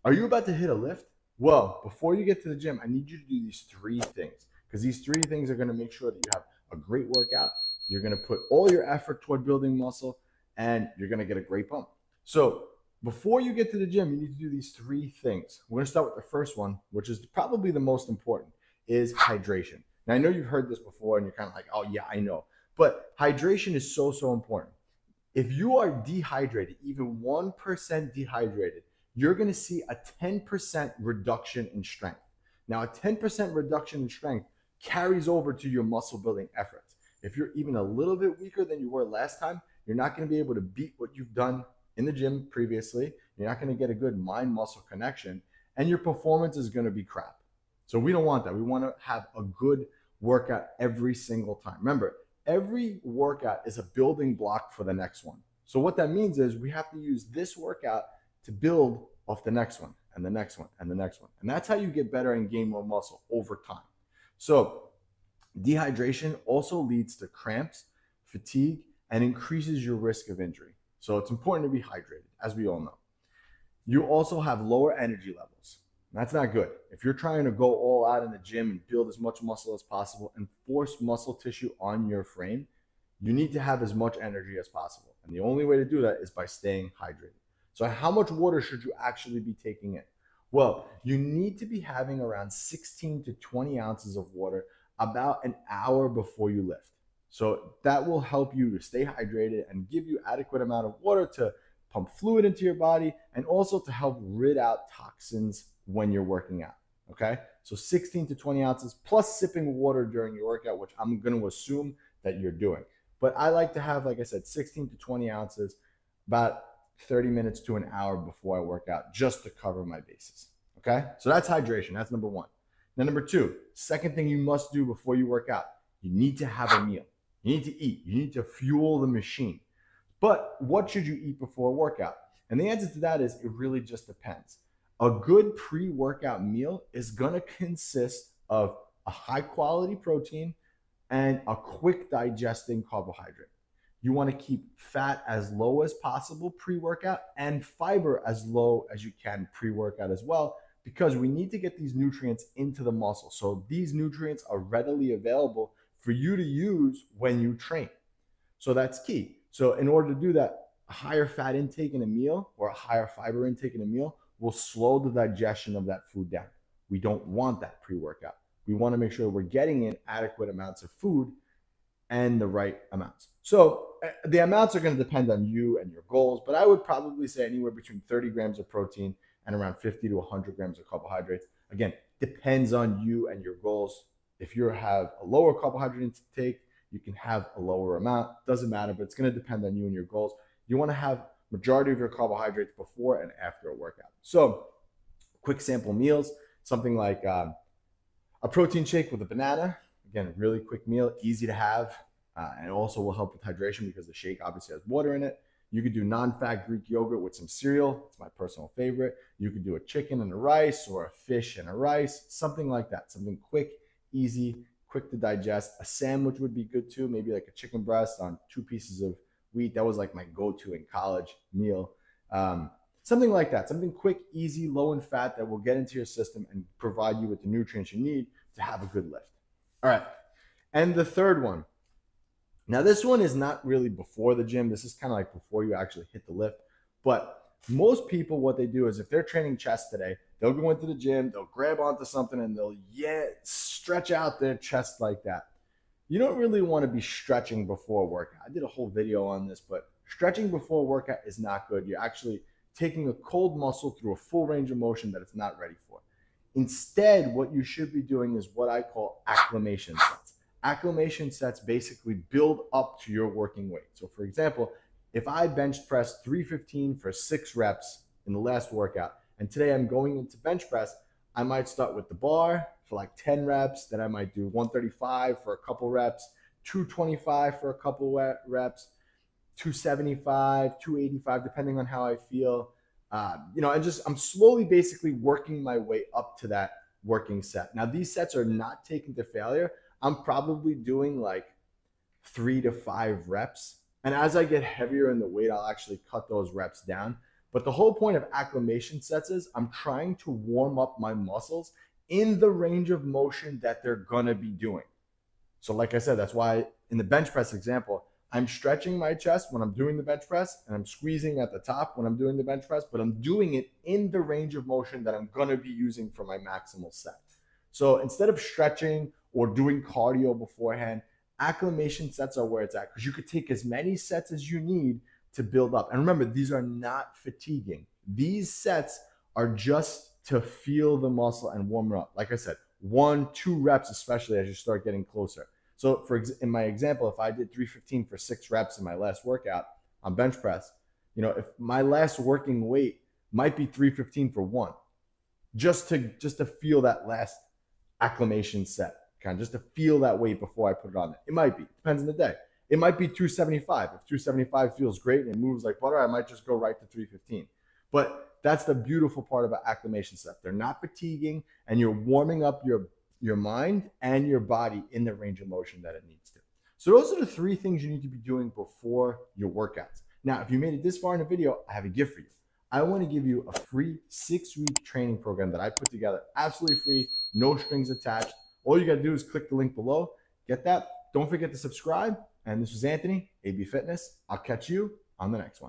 Are you about to hit a lift? Well, before you get to the gym, I need you to do these three things because these three things are going to make sure that you have a great workout. You're going to put all your effort toward building muscle and you're going to get a great pump. So, before you get to the gym, you need to do these three things. We're going to start with the first one, which is probably the most important, is hydration. Now, I know you've heard this before and you're kind of like, oh, yeah, I know. But hydration is so, so important. If you are dehydrated, even 1% dehydrated, you're going to see a 10% reduction in strength. Now, a 10% reduction in strength carries over to your muscle building efforts. If you're even a little bit weaker than you were last time, you're not going to be able to beat what you've done in the gym previously. You're not going to get a good mind muscle connection, and your performance is going to be crap. So, we don't want that. We want to have a good workout every single time. Remember, every workout is a building block for the next one. So what that means is we have to use this workout to build off the next one and the next one and the next one. And that's how you get better and gain more muscle over time. So dehydration also leads to cramps, fatigue, and increases your risk of injury. So it's important to be hydrated, as we all know. You also have lower energy levels. That's not good. If you're trying to go all out in the gym and build as much muscle as possible and force muscle tissue on your frame, you need to have as much energy as possible. And the only way to do that is by staying hydrated. So, how much water should you actually be taking in? Well, you need to be having around 16 to 20 ounces of water about an hour before you lift. So, that will help you to stay hydrated and give you adequate amount of water to pump fluid into your body and also to help rid out toxins when you're working out. Okay. So 16 to 20 ounces plus sipping water during your workout, which I'm going to assume that you're doing. But I like to have, like I said, 16 to 20 ounces about 30 minutes to an hour before I work out just to cover my bases. Okay. So that's hydration. That's number one. Now, number two, second thing you must do before you work out, you need to have a meal. You need to eat. You need to fuel the machine. But what should you eat before a workout? And the answer to that is it really just depends. A good pre-workout meal is going to consist of a high quality protein and a quick digesting carbohydrate. You want to keep fat as low as possible pre-workout and fiber as low as you can pre-workout as well, because we need to get these nutrients into the muscle. So these nutrients are readily available for you to use when you train. So that's key. So in order to do that, a higher fat intake in a meal or a higher fiber intake in a meal will slow the digestion of that food down. We don't want that pre-workout. We want to make sure we're getting in adequate amounts of food and the right amounts. So the amounts are going to depend on you and your goals, but I would probably say anywhere between 30 grams of protein and around 50 to 100 grams of carbohydrates. Again, depends on you and your goals. If you have a lower carbohydrate intake, you can have a lower amount. Doesn't matter, but it's going to depend on you and your goals. You want to have majority of your carbohydrates before and after a workout. So quick sample meals, something like a protein shake with a banana. Again, really quick meal, easy to have, and also will help with hydration because the shake obviously has water in it. You could do non-fat Greek yogurt with some cereal. It's my personal favorite. You could do a chicken and a rice or a fish and a rice, something like that. Something quick, easy, quick to digest. A sandwich would be good too, maybe like a chicken breast on 2 pieces of wheat. That was like my go-to in college meal. Something like that, something quick, easy, low in fat that will get into your system and provide you with the nutrients you need to have a good lift. All right. And the third one. Now, this one is not really before the gym. This is kind of like before you actually hit the lift. But most people, what they do is if they're training chest today, they'll go into the gym, they'll grab onto something and they'll stretch out their chest like that. You don't really want to be stretching before a workout. I did a whole video on this, but stretching before a workout is not good. You're actually taking a cold muscle through a full range of motion that it's not ready for. Instead, what you should be doing is what I call acclimation sets. Acclimation sets basically build up to your working weight. So for example, if I bench press 315 for 6 reps in the last workout, and today I'm going into bench press, I might start with the bar for like 10 reps, then I might do 135 for a couple reps, 225 for a couple reps, 275, 285, depending on how I feel. I'm slowly basically working my way up to that working set. Now, these sets are not taken to failure. I'm probably doing like 3 to 5 reps. And as I get heavier in the weight, I'll actually cut those reps down. But the whole point of acclimation sets is I'm trying to warm up my muscles in the range of motion that they're gonna be doing. So like I said, that's why in the bench press example, I'm stretching my chest when I'm doing the bench press and I'm squeezing at the top when I'm doing the bench press, but I'm doing it in the range of motion that I'm gonna be using for my maximal set. So instead of stretching or doing cardio beforehand, acclimation sets are where it's at because you could take as many sets as you need to build up. And remember, these are not fatiguing. These sets are just to feel the muscle and warm it up. Like I said, 1-2 reps, especially as you start getting closer. So in my example, if I did 315 for 6 reps in my last workout on bench press, if my last working weight might be 315 for 1, just to feel that last acclimation set, kind of just to feel that weight before I put it on there. It might be, depends on the day. It might be 275. If 275 feels great and it moves like butter, I might just go right to 315. But that's the beautiful part about acclimation set. They're not fatiguing, and you're warming up your mind and your body in the range of motion that it needs to. So those are the 3 things you need to be doing before your workouts. Now, if you made it this far in the video, I have a gift for you. I want to give you a free 6-week training program that I put together, absolutely free, no strings attached. All you got to do is click the link below, get that. Don't forget to subscribe. And this was Anthony, AB Fitness. I'll catch you on the next one.